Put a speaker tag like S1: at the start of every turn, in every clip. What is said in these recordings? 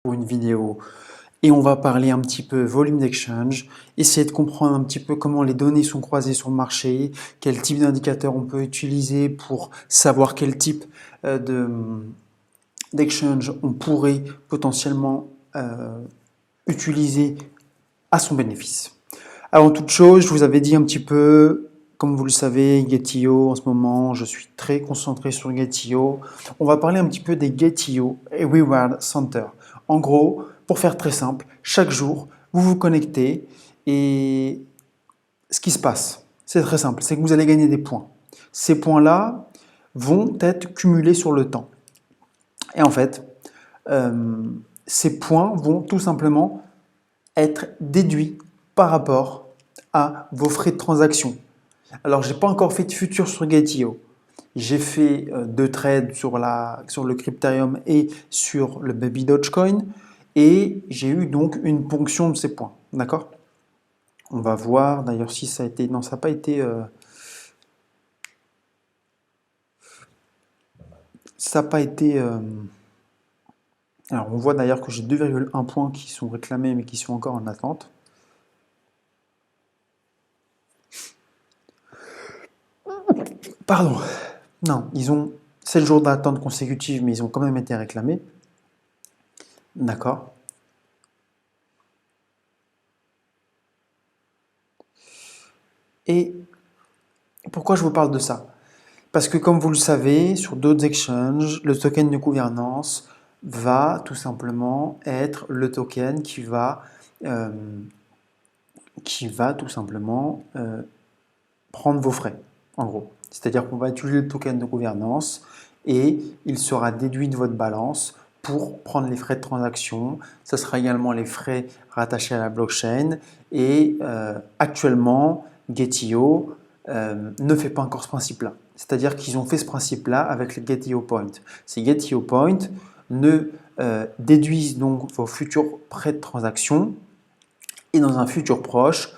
S1: Pour une vidéo et on va parler un petit peu volume d'exchange, essayer de comprendre un petit peu comment les données sont croisées sur le marché, quel type d'indicateur on peut utiliser pour savoir quel type d'exchange on pourrait potentiellement utiliser à son bénéfice. Avant toute chose, je vous avais dit un petit peu, comme vous le savez, Getio en ce moment, je suis très concentré sur Getio. On va parler un petit peu des Getio et Reward Center. En gros, pour faire très simple, chaque jour, vous vous connectez et ce qui se passe, c'est très simple, c'est que vous allez gagner des points. Ces points-là vont être cumulés sur le temps. Et en fait, ces points vont tout simplement être déduits par rapport à vos frais de transaction. Alors, j'ai pas encore fait de futur sur Getio. J'ai fait deux trades sur le Crypterium et sur le Baby Dogecoin et j'ai eu donc une ponction de ces points. D'accord? On va voir d'ailleurs si ça a été. Non, ça n'a pas été. Ça n'a pas été. Alors, on voit d'ailleurs que j'ai 2,1 points qui sont réclamés mais qui sont encore en attente. Pardon. Non, ils ont 7 jours d'attente consécutive, mais ils ont quand même été réclamés. D'accord. Et pourquoi je vous parle de ça? Parce que comme vous le savez, sur d'autres exchanges, le token de gouvernance va tout simplement être le token euh, qui va tout simplement prendre vos frais, en gros. C'est-à-dire qu'on va utiliser le token de gouvernance et il sera déduit de votre balance pour prendre les frais de transaction. Ce sera également les frais rattachés à la blockchain. Et actuellement, Getio ne fait pas encore ce principe-là. C'est-à-dire qu'ils ont fait ce principe-là avec les Getio Point. Ces Getio Point ne déduisent donc vos futurs frais de transaction et dans un futur proche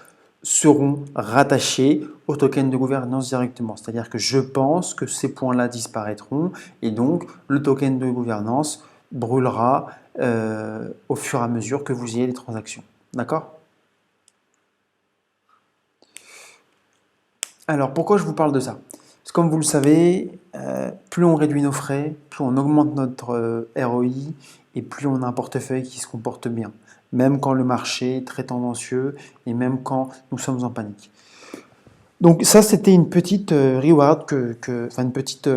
S1: seront rattachés au token de gouvernance directement. C'est-à-dire que je pense que ces points-là disparaîtront et donc le token de gouvernance brûlera au fur et à mesure que vous ayez les transactions. D'accord? Alors pourquoi je vous parle de ça? Parce que comme vous le savez, plus on réduit nos frais, plus on augmente notre ROI et plus on a un portefeuille qui se comporte bien, même quand le marché est très tendancieux et même quand nous sommes en panique. Donc ça, c'était une petite reward, enfin une petite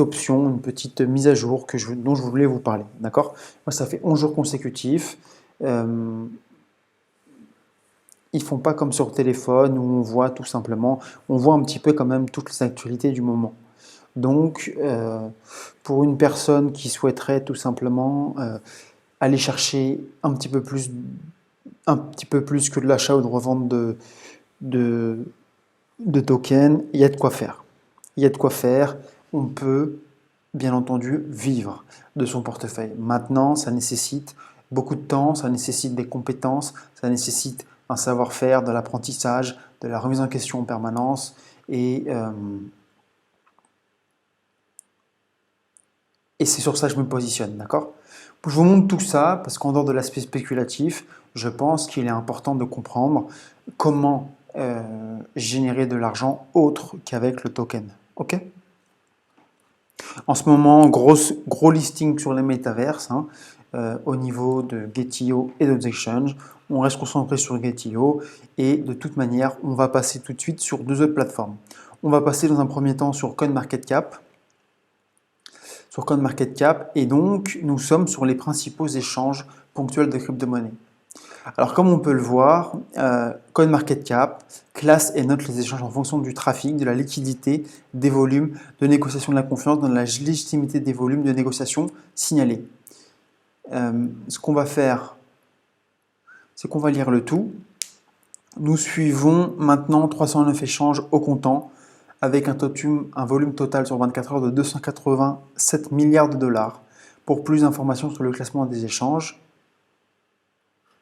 S1: option, une petite mise à jour dont je voulais vous parler. D'accord? Moi, ça fait 11 jours consécutifs. Ils font pas comme sur téléphone où on voit tout simplement, on voit un petit peu quand même toutes les actualités du moment. Donc, pour une personne qui souhaiterait tout simplement aller chercher un petit peu plus que de l'achat ou de revente de, de tokens, il y a de quoi faire. Il y a de quoi faire. On peut, bien entendu, vivre de son portefeuille. Maintenant, ça nécessite beaucoup de temps, ça nécessite des compétences, ça nécessite un savoir-faire, de l'apprentissage, de la remise en question en permanence et c'est sur ça que je me positionne, d'accord? Je vous montre tout ça parce qu'en dehors de l'aspect spéculatif, je pense qu'il est important de comprendre comment générer de l'argent autre qu'avec le token. Ok? En ce moment, gros listing sur les métaverses au niveau de Getio et d'autres exchanges. On reste concentré sur Getio et de toute manière, on va passer tout de suite sur deux autres plateformes. On va passer dans un premier temps sur CoinMarketCap. Et donc nous sommes sur les principaux échanges ponctuels de crypto-monnaies. Alors comme on peut le voir, CoinMarketCap classe et note les échanges en fonction du trafic, de la liquidité, des volumes de négociation de la confiance, dans la légitimité des volumes de négociation signalés. Ce qu'on va faire, c'est qu'on va lire le tout. Nous suivons maintenant 309 échanges au comptant avec un volume total sur 24 heures de 287 milliards de dollars. Pour plus d'informations sur le classement des échanges,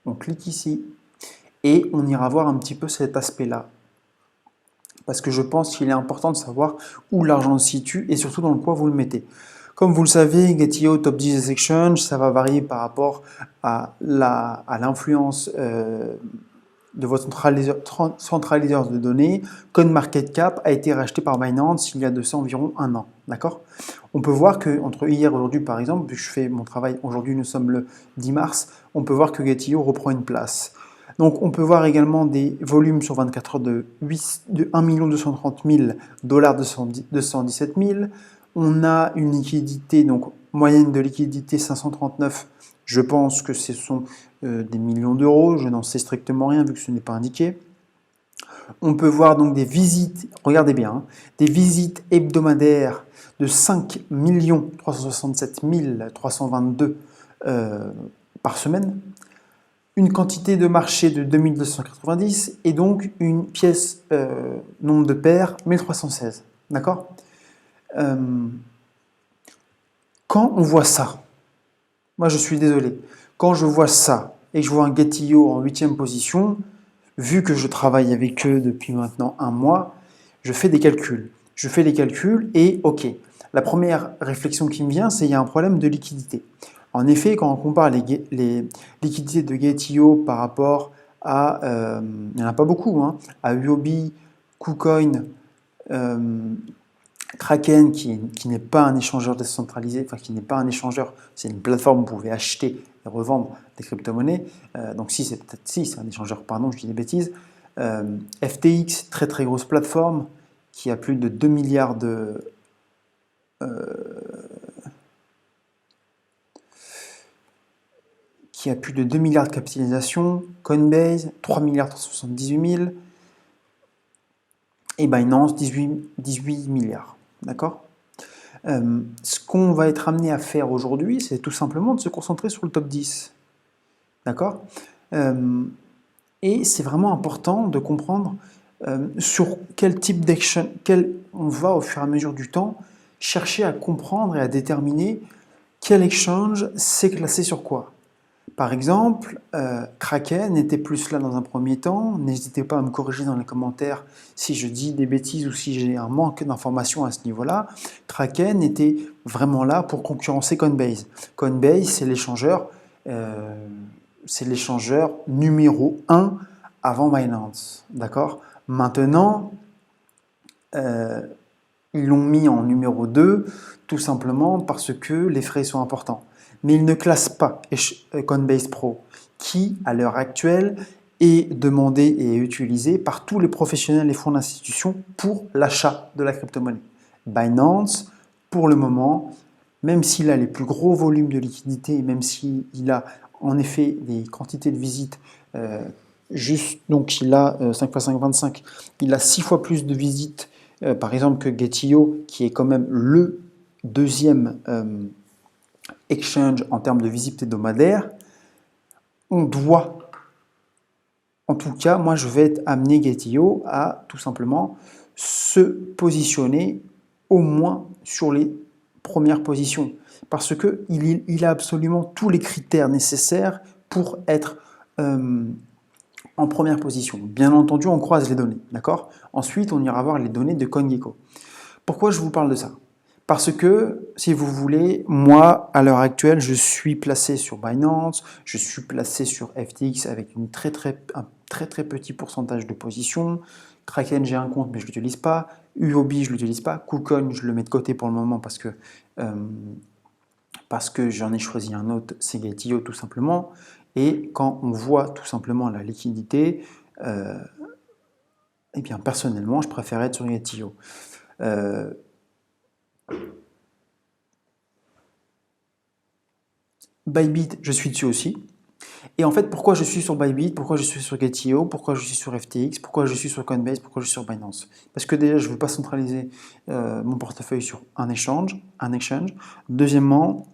S1: on clique ici et on ira voir un petit peu cet aspect-là. Parce que je pense qu'il est important de savoir où l'argent se situe et surtout dans quoi vous le mettez. Comme vous le savez, Getio Top 10 des exchanges, ça va varier par rapport à l'influence de votre centraliseur de données. CoinMarketCap a été racheté par Binance il y a de ça environ un an. D'accord? On peut voir que entre hier et aujourd'hui, par exemple, vu que je fais mon travail, aujourd'hui nous sommes le 10 mars, on peut voir que Getio reprend une place. Donc on peut voir également des volumes sur 24 heures de 1 230 000 $, 217 000. On a une liquidité, donc moyenne de liquidité 539. Je pense que ce sont des millions d'euros. Je n'en sais strictement rien vu que ce n'est pas indiqué. On peut voir donc des visites, regardez bien, hein, des visites hebdomadaires de 5 367 322 par semaine, une quantité de marché de 2290 et donc une pièce nombre de paires 1316. D'accord? Quand on voit ça, moi je suis désolé, quand je vois ça et que je vois un Getio en 8e position, vu que je travaille avec eux depuis maintenant un mois, je fais des calculs. Je fais les calculs et ok, la première réflexion qui me vient, c'est qu'il y a un problème de liquidité. En effet, quand on compare les liquidités de Getio par rapport à, il n'y en a pas beaucoup, hein, à Huobi, KuCoin, Kraken, qui n'est pas un échangeur décentralisé, enfin qui n'est pas un échangeur, c'est une plateforme où vous pouvez acheter et revendre des crypto-monnaies. Donc si, c'est peut-être si, c'est un échangeur, pardon, je dis des bêtises. FTX, très très grosse plateforme, qui a plus de 2 milliards de... qui a plus de 2 milliards de capitalisation. Coinbase, 3 milliards 378 000. Et Binance, 18 milliards. D'accord? Ce qu'on va être amené à faire aujourd'hui, c'est tout simplement de se concentrer sur le top 10. D'accord? Et c'est vraiment important de comprendre sur quel type d'action, on va au fur et à mesure du temps chercher à comprendre et à déterminer quel exchange c'est classé sur quoi. Par exemple, Kraken était plus là dans un premier temps. N'hésitez pas à me corriger dans les commentaires si je dis des bêtises ou si j'ai un manque d'informations à ce niveau-là. Kraken était vraiment là pour concurrencer Coinbase. Coinbase, c'est l'échangeur numéro 1 avant Binance. D'accord? Maintenant, ils l'ont mis en numéro 2 tout simplement parce que les frais sont importants. Mais ils ne classent pas Coinbase Pro, qui, à l'heure actuelle, est demandé et utilisé par tous les professionnels et fonds d'institutions pour l'achat de la crypto-monnaie. Binance, pour le moment, même s'il a les plus gros volumes de liquidité, et même s'il a en effet des quantités de visites, donc il a 5 x 5, 25, il a 6 fois plus de visites, par exemple, que Getio, qui est quand même le deuxième exchange en termes de visibilité hebdomadaire. On doit, en tout cas, moi je vais amener Getio à tout simplement se positionner au moins sur les premières positions, parce qu'il a absolument tous les critères nécessaires pour être en première position. Bien entendu, on croise les données, d'accord? Ensuite, on ira voir les données de CoinGecko. Pourquoi je vous parle de ça? Parce que, si vous voulez, moi, à l'heure actuelle, je suis placé sur Binance, je suis placé sur FTX avec un très très petit pourcentage de position. Kraken, j'ai un compte, mais je ne l'utilise pas. Huobi, je ne l'utilise pas. KuCoin, je le mets de côté pour le moment parce que j'en ai choisi un autre, c'est Getio tout simplement. Et quand on voit tout simplement la liquidité, eh bien personnellement, je préfère être sur Getio. Bybit, je suis dessus aussi. Et en fait, pourquoi je suis sur Bybit, pourquoi je suis sur Getio, pourquoi je suis sur FTX, pourquoi je suis sur Coinbase, pourquoi je suis sur Binance? Parce que déjà, je ne veux pas centraliser mon portefeuille sur un exchange. Deuxièmement,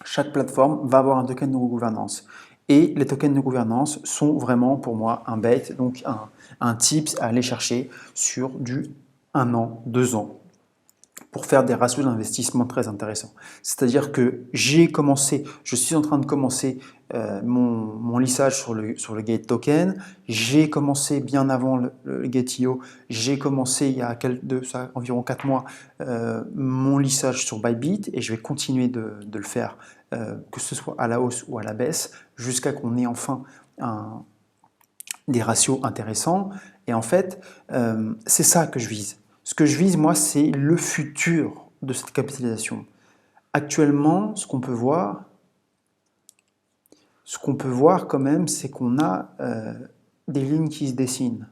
S1: chaque plateforme va avoir un token de gouvernance. Et les tokens de gouvernance sont vraiment pour moi un bet, donc un tips à aller chercher sur du 1 an, 2 ans. pour faire des ratios d'investissement très intéressants. C'est-à-dire que je suis en train de commencer mon lissage sur le Gate Token. J'ai commencé bien avant le Gate.io. J'ai commencé il y a environ 4 mois mon lissage sur Bybit et je vais continuer de le faire, que ce soit à la hausse ou à la baisse, jusqu'à qu'on ait enfin des ratios intéressants. Et en fait, c'est ça que je vise. Ce que je vise, moi, c'est le futur de cette capitalisation. Actuellement, ce qu'on peut voir quand même, c'est qu'on a des lignes qui se dessinent.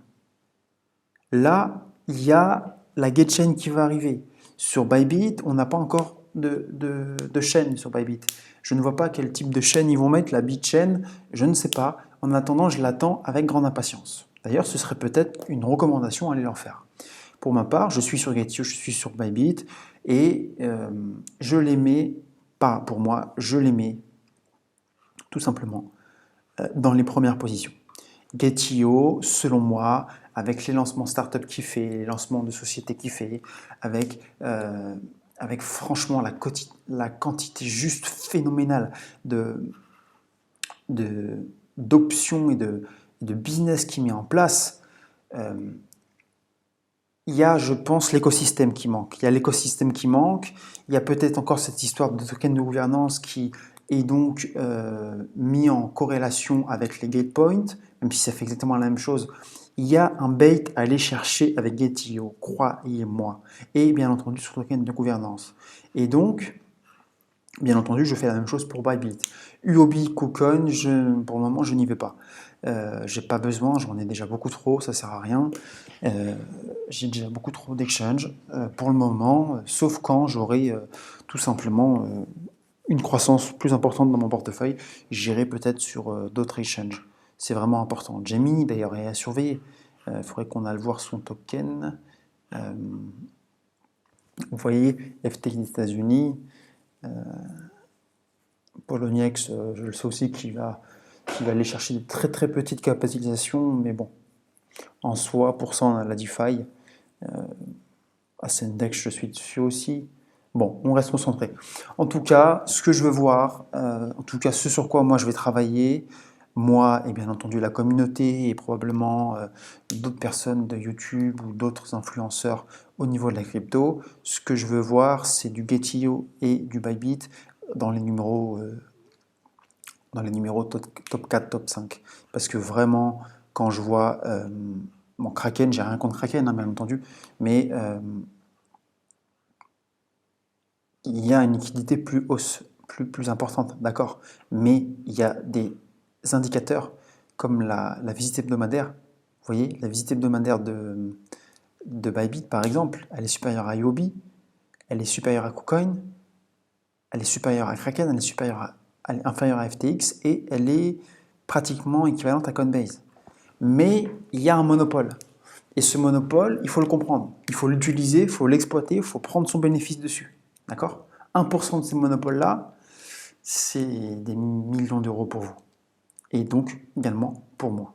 S1: Là, il y a la GateChain qui va arriver. Sur Bybit, on n'a pas encore de chaîne sur Bybit. Je ne vois pas quel type de chaîne ils vont mettre, la BitChain, je ne sais pas. En attendant, je l'attends avec grande impatience. D'ailleurs, ce serait peut-être une recommandation à aller leur faire. Pour ma part, je suis sur Gate.io, je suis sur Bybit et je les mets, pas pour moi, je les mets tout simplement dans les premières positions. Gate.io, selon moi, avec les lancements startup qu'il fait, les lancements de sociétés qu'il fait, avec franchement la quantité juste phénoménale d'options et de business qu'il met en place, il y a, je pense, l'écosystème qui manque. Il y a l'écosystème qui manque, il y a peut-être encore cette histoire de token de gouvernance qui est donc mis en corrélation avec les gatepoints, même si ça fait exactement la même chose. Il y a un bait à aller chercher avec Gate.io, croyez-moi, et bien entendu sur le token de gouvernance. Et donc, bien entendu, je fais la même chose pour Bybit. Huobi, KuCoin, pour le moment, je n'y vais pas. J'ai pas besoin, j'en ai déjà beaucoup trop, ça sert à rien. J'ai déjà beaucoup trop d'exchanges pour le moment, sauf quand j'aurai tout simplement une croissance plus importante dans mon portefeuille, j'irai peut-être sur d'autres exchanges. C'est vraiment important. Gemini, d'ailleurs, est à surveiller. Il faudrait qu'on aille voir son token. Vous voyez, FTX des États-Unis, Poloniex, je le sais aussi qu'il va aller chercher de très très petites capitalisations, mais bon, en soi, pour ça, on a la DeFi. Ascendex, je suis dessus aussi. Bon, on reste concentré. En tout cas, ce que je veux voir, en tout cas ce sur quoi moi je vais travailler, moi et bien entendu la communauté et probablement d'autres personnes de YouTube ou d'autres influenceurs au niveau de la crypto, ce que je veux voir, c'est du Gate.io et du Bybit dans les numéros top 4, top 5. Parce que vraiment, quand je vois bon, Kraken, j'ai rien contre Kraken, hein, bien entendu, mais il y a une liquidité plus hausse, plus importante, d'accord. Mais il y a des indicateurs comme la visite hebdomadaire. Vous voyez, la visite hebdomadaire de Bybit, par exemple, elle est supérieure à Huobi, elle est supérieure à KuCoin, elle est supérieure à Kraken, elle est inférieure à FTX et elle est pratiquement équivalente à Coinbase. Mais il y a un monopole. Et ce monopole, il faut le comprendre. Il faut l'utiliser, il faut l'exploiter, il faut prendre son bénéfice dessus. D'accord? 1% de ces monopoles-là, c'est des millions d'euros pour vous. Et donc, également pour moi.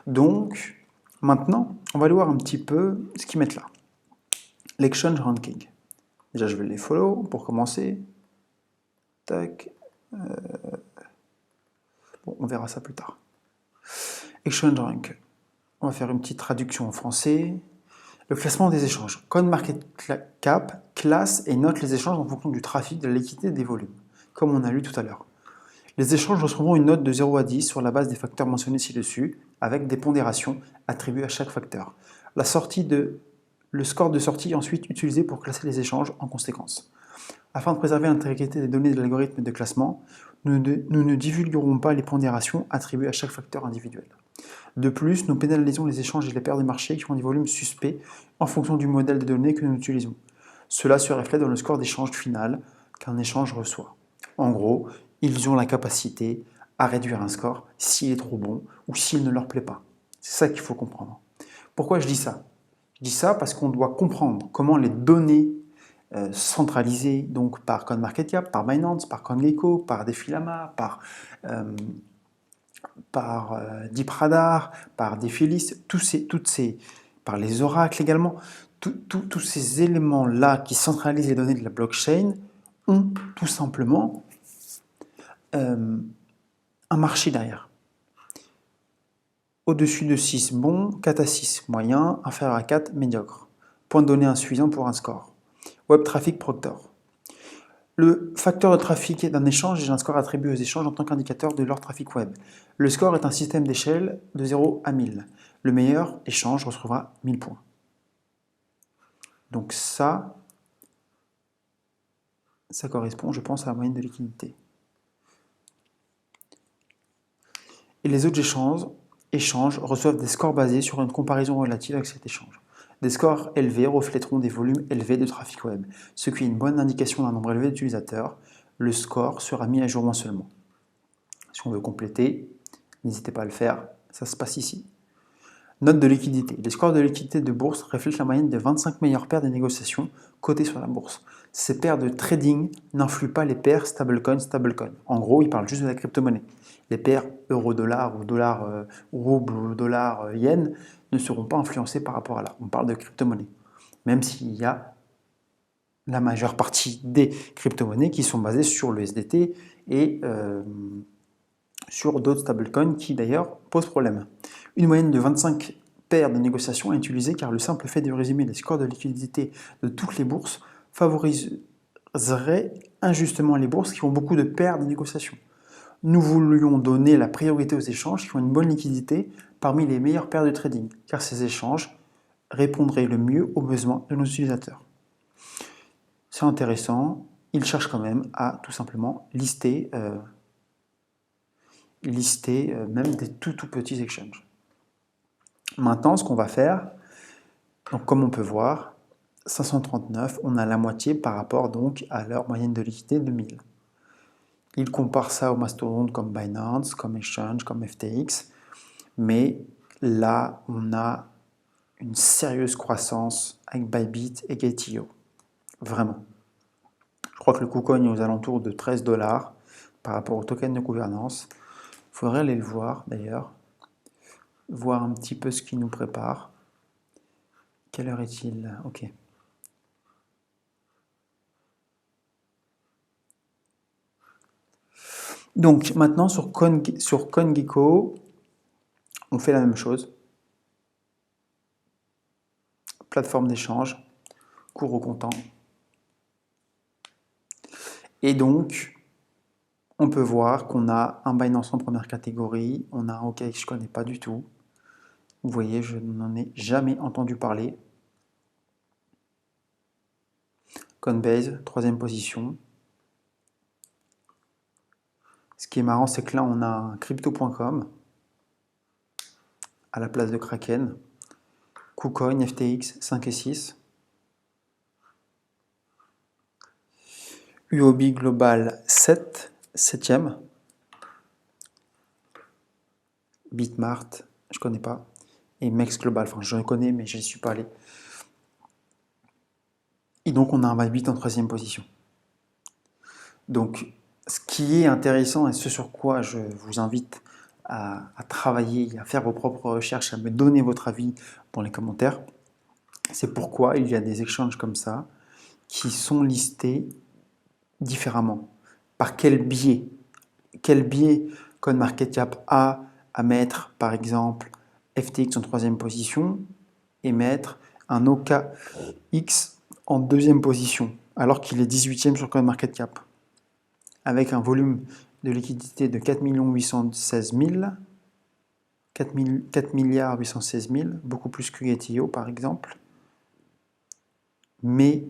S1: Donc, maintenant, on va aller voir un petit peu ce qu'ils mettent là. L'exchange ranking. Déjà, je vais les follow pour commencer. Tac. Bon, on verra ça plus tard. Exchange rank. On va faire une petite traduction en français. Le classement des échanges. CoinMarketCap classe et note les échanges en fonction du trafic, de la liquidité et des volumes, comme on a lu tout à l'heure. Les échanges recevront une note de 0 à 10 sur la base des facteurs mentionnés ci-dessus, avec des pondérations attribuées à chaque facteur. Le score de sortie est ensuite utilisé pour classer les échanges en conséquence. Afin de préserver l'intégrité des données de l'algorithme de classement, nous ne divulguerons pas les pondérations attribuées à chaque facteur individuel. De plus, nous pénalisons les échanges et les paires de marché qui ont des volumes suspects en fonction du modèle de données que nous utilisons. Cela se reflète dans le score d'échange final qu'un échange reçoit. En gros, ils ont la capacité à réduire un score s'il est trop bon ou s'il ne leur plaît pas. C'est ça qu'il faut comprendre. Pourquoi je dis ça? Je dis ça parce qu'on doit comprendre comment les données centralisées donc par CoinMarketCap, par Binance, par CoinGecko, par Defilama, par DeepRadar, par Defilis, par les oracles également, tous ces éléments-là qui centralisent les données de la blockchain ont tout simplement un marché derrière. Au-dessus de 6, bon, 4 à 6, moyen, inférieur à 4, médiocre. Point de données insuffisant pour un score. Web Traffic Proctor. Le facteur de trafic d'un échange est un score attribué aux échanges en tant qu'indicateur de leur trafic web. Le score est un système d'échelle de 0 à 1000. Le meilleur échange recevra 1000 points. Donc ça correspond, je pense, à la moyenne de liquidité. Et les autres échanges reçoivent des scores basés sur une comparaison relative avec cet échange. Des scores élevés reflèteront des volumes élevés de trafic web, ce qui est une bonne indication d'un nombre élevé d'utilisateurs. Le score sera mis à jour mensuellement. Si on veut compléter, n'hésitez pas à le faire, ça se passe ici. Note de liquidité. Les scores de liquidité de bourse reflètent la moyenne des 25 meilleures paires des négociations cotées sur la bourse. Ces paires de trading n'influent pas les paires stablecoin. En gros, ils parlent juste de la crypto-monnaie. Les paires euro-dollar ou dollar rouble ou dollar yen ne seront pas influencées par rapport à là. On parle de crypto-monnaie. Même s'il y a la majeure partie des crypto-monnaies qui sont basées sur le SDT et sur d'autres stablecoins qui d'ailleurs posent problème. Une moyenne de 25 paires de négociations est utilisée car le simple fait de résumer les scores de liquidité de toutes les bourses favoriserait injustement les bourses qui ont beaucoup de paires de négociations. Nous voulions donner la priorité aux échanges qui ont une bonne liquidité parmi les meilleures paires de trading, car ces échanges répondraient le mieux aux besoins de nos utilisateurs. C'est intéressant, ils cherchent quand même à tout simplement lister même des tout petits exchanges. Maintenant, ce qu'on va faire, donc comme on peut voir, 539, on a la moitié par rapport donc à leur moyenne de liquidité de 1000. Ils comparent ça aux mastodontes comme Binance, comme Exchange, comme FTX, mais là, on a une sérieuse croissance avec Bybit et Gate.io. Vraiment. Je crois que le KuCoin est aux alentours de 13 $ par rapport au token de gouvernance. Il faudrait aller le voir d'ailleurs, voir un petit peu ce qui nous prépare. Quelle heure est-il? Ok. Donc maintenant sur CoinGecko, on fait la même chose. Plateforme d'échange, cours au comptant. Et donc, on peut voir qu'on a un Binance en première catégorie, on a un OKX que je ne connais pas du tout. Vous voyez, je n'en ai jamais entendu parler. Coinbase, troisième position. Ce qui est marrant, c'est que là, on a un crypto.com à la place de Kraken. KuCoin, FTX, 5 et 6. UOB Global, 7, 7e. Bitmart, je ne connais pas. Et Mex Global, enfin je le connais, mais je n'y suis pas allé. Et donc, on a un Bybit en troisième position. Donc, ce qui est intéressant et ce sur quoi je vous invite à travailler, à faire vos propres recherches, à me donner votre avis dans les commentaires, c'est pourquoi il y a des exchanges comme ça qui sont listés différemment. Par quel biais? Quel biais CoinMarketCap a à mettre, par exemple, FTX en troisième position et mettre un OKX en deuxième position, alors qu'il est 18e sur CoinMarketCap, avec un volume de liquidité de 4 816 000, 4 milliards 816 000, beaucoup plus que Gate.io par exemple, mais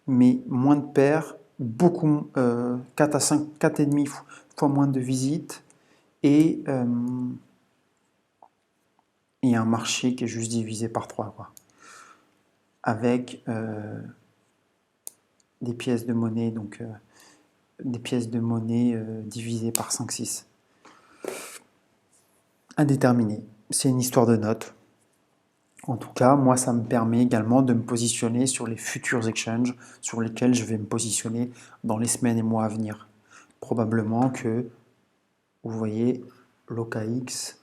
S1: moins de paires, beaucoup, 4 à 5, 4,5 fois moins de visites, et un marché qui est juste divisé par 3, quoi. Avec des pièces de monnaie, donc des pièces de monnaie divisées par 5-6. À déterminer. C'est une histoire de notes. En tout cas, moi, ça me permet également de me positionner sur les futurs exchanges sur lesquels je vais me positionner dans les semaines et mois à venir. Probablement que vous voyez, l'OKX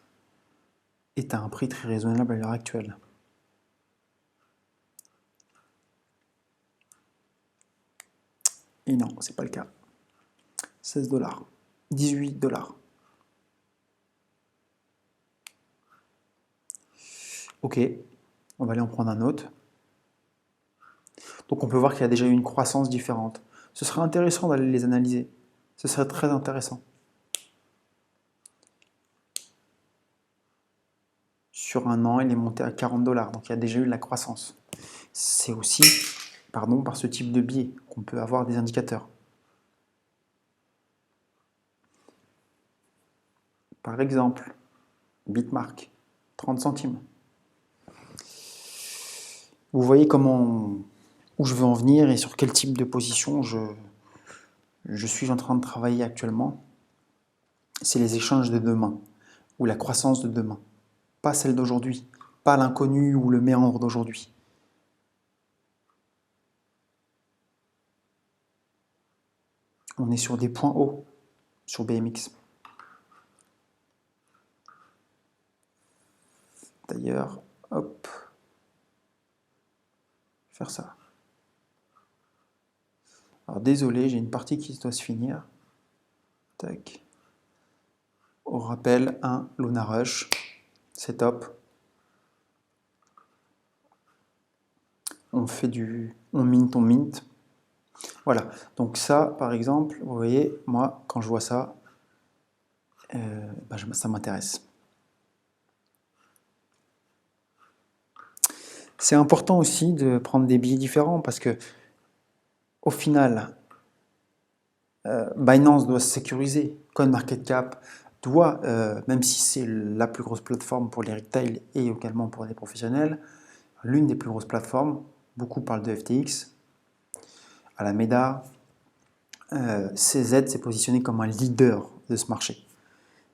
S1: est à un prix très raisonnable à l'heure actuelle. Et non, c'est pas le cas. 16 $, 18 $. Ok, on va aller en prendre un autre. Donc on peut voir qu'il y a déjà eu une croissance différente. Ce serait intéressant d'aller les analyser. Ce serait très intéressant. Sur un an, il est monté à 40 $, donc il y a déjà eu de la croissance. C'est aussi, pardon, par ce type de biais qu'on peut avoir des indicateurs. Par exemple, Bitmark, 30 centimes. Vous voyez où je veux en venir et sur quel type de position je suis en train de travailler actuellement. C'est les échanges de demain, ou la croissance de demain. Pas celle d'aujourd'hui, pas l'inconnu ou le méandre d'aujourd'hui. On est sur des points hauts sur BMX. D'ailleurs, hop, faire ça. Alors désolé, j'ai une partie qui doit se finir. Tac. Au rappel, un Luna Rush, c'est top. On mint, on mint. Voilà, donc ça, par exemple, vous voyez, moi, quand je vois ça, ça m'intéresse. C'est important aussi de prendre des billets différents parce que, au final, Binance doit se sécuriser. CoinMarketCap doit, même si c'est la plus grosse plateforme pour les retail et également pour les professionnels, l'une des plus grosses plateformes, beaucoup parlent de FTX, Alameda, CZ s'est positionné comme un leader de ce marché.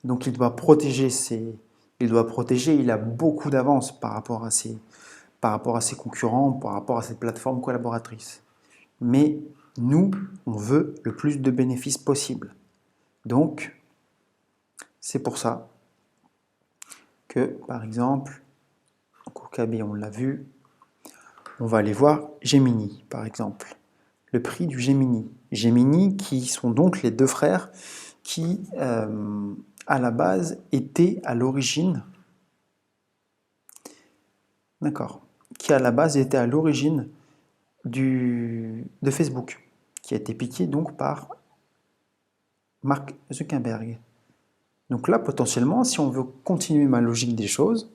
S1: Donc il doit protéger il a beaucoup d'avance par rapport à ses concurrents, par rapport à ses plateformes collaboratrices. Mais nous, on veut le plus de bénéfices possible. Donc, c'est pour ça que, par exemple, Kokab, on l'a vu, on va aller voir Gemini, par exemple. Le prix du Gemini. Gemini, qui sont donc les deux frères qui, à la base, étaient à l'origine... D'accord. Qui, à la base, était à l'origine de Facebook, qui a été piqué donc par Mark Zuckerberg. Donc là, potentiellement, si on veut continuer ma logique des choses,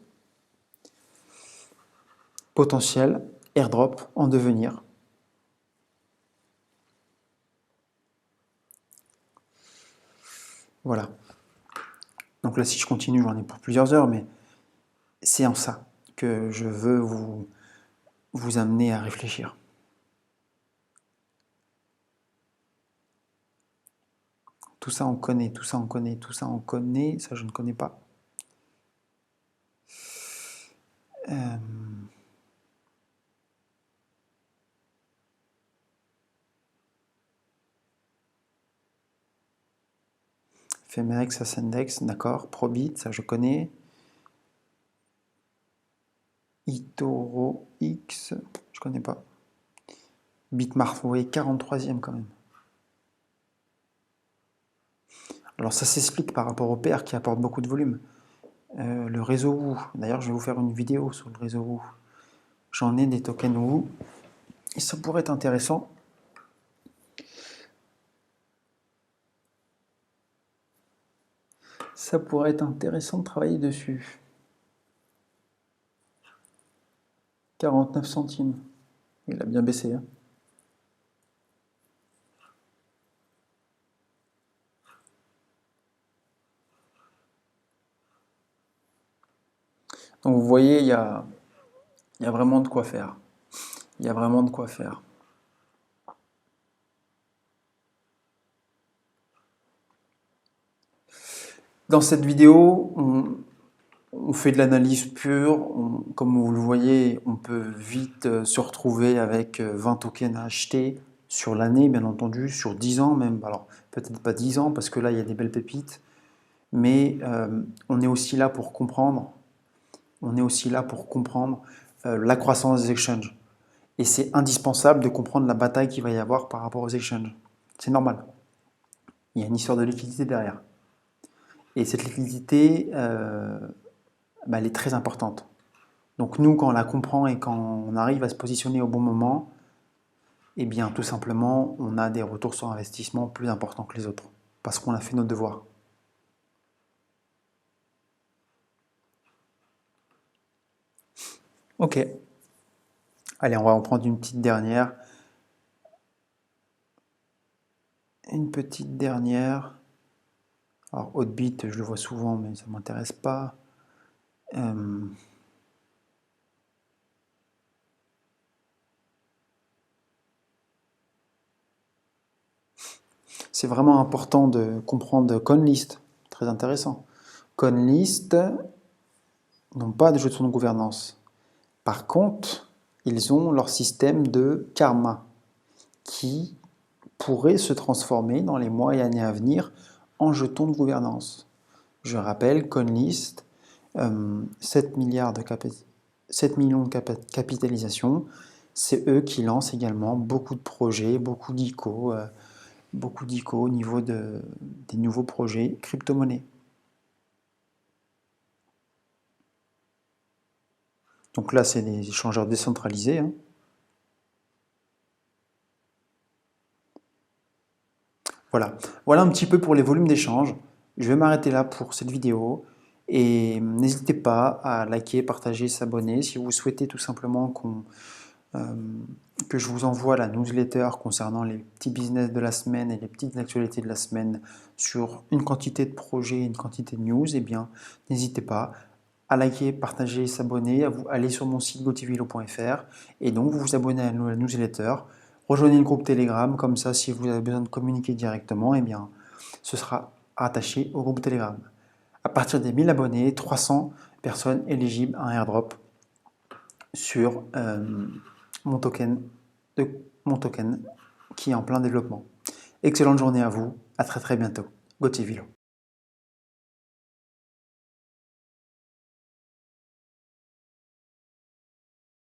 S1: potentiel, airdrop en devenir. Voilà. Donc là, si je continue, j'en ai pour plusieurs heures, mais c'est en ça que je veux vous amener à réfléchir. Tout ça, on connaît, tout ça, on connaît, tout ça, on connaît, ça, je ne connais pas. Femerex, Ascendex, d'accord. Probit, ça, je connais. Itoro X, je connais pas. Bitmart, vous voyez, 43e quand même. Alors ça s'explique par rapport au PR qui apporte beaucoup de volume. Le réseau Woo, d'ailleurs je vais vous faire une vidéo sur le réseau Woo. J'en ai des tokens Woo et ça pourrait être intéressant. Ça pourrait être intéressant de travailler dessus. 49 centimes. Il a bien baissé. Hein. Donc vous voyez, il y a vraiment de quoi faire. Il y a vraiment de quoi faire. Dans cette vidéo, on fait de l'analyse pure. Comme vous le voyez, on peut vite se retrouver avec 20 tokens à acheter sur l'année, bien entendu, sur 10 ans même. Alors peut-être pas 10 ans, parce que là, il y a des belles pépites. mais on est aussi là pour comprendre, la croissance des exchanges. Et c'est indispensable de comprendre la bataille qu'il va y avoir par rapport aux exchanges. C'est normal. Il y a une histoire de liquidité derrière. Et cette liquidité, elle est très importante. Donc nous, quand on la comprend et quand on arrive à se positionner au bon moment, eh bien tout simplement, on a des retours sur investissement plus importants que les autres, parce qu'on a fait notre devoir. Ok. Allez, on va en prendre une petite dernière. Une petite dernière. Alors, Hotbit, je le vois souvent, mais ça ne m'intéresse pas. C'est vraiment important de comprendre CoinList. Très intéressant. CoinList n'ont pas de gestion de gouvernance. Par contre, ils ont leur système de karma qui pourrait se transformer dans les mois et années à venir en jeton de gouvernance. Je rappelle, CoinList, 7 millions de capitalisation, c'est eux qui lancent également beaucoup de projets, beaucoup d'ICO au niveau des nouveaux projets crypto-monnaies. Donc là, c'est des échangeurs décentralisés, hein. Voilà. Voilà un petit peu pour les volumes d'échange. Je vais m'arrêter là pour cette vidéo. Et n'hésitez pas à liker, partager, s'abonner si vous souhaitez tout simplement euh, que je vous envoie la newsletter concernant les petits business de la semaine et les petites actualités de la semaine sur une quantité de projets, une quantité de news. Eh bien, n'hésitez pas à liker, partager, s'abonner, à aller sur mon site gotivilo.fr et donc vous vous abonnez à la newsletter. Rejoignez le groupe Telegram, comme ça, si vous avez besoin de communiquer directement, eh bien, ce sera rattaché au groupe Telegram. À partir des 1000 abonnés, 300 personnes éligibles à un airdrop sur mon token, mon token qui est en plein développement. Excellente journée à vous, à très très bientôt. Gotivilo.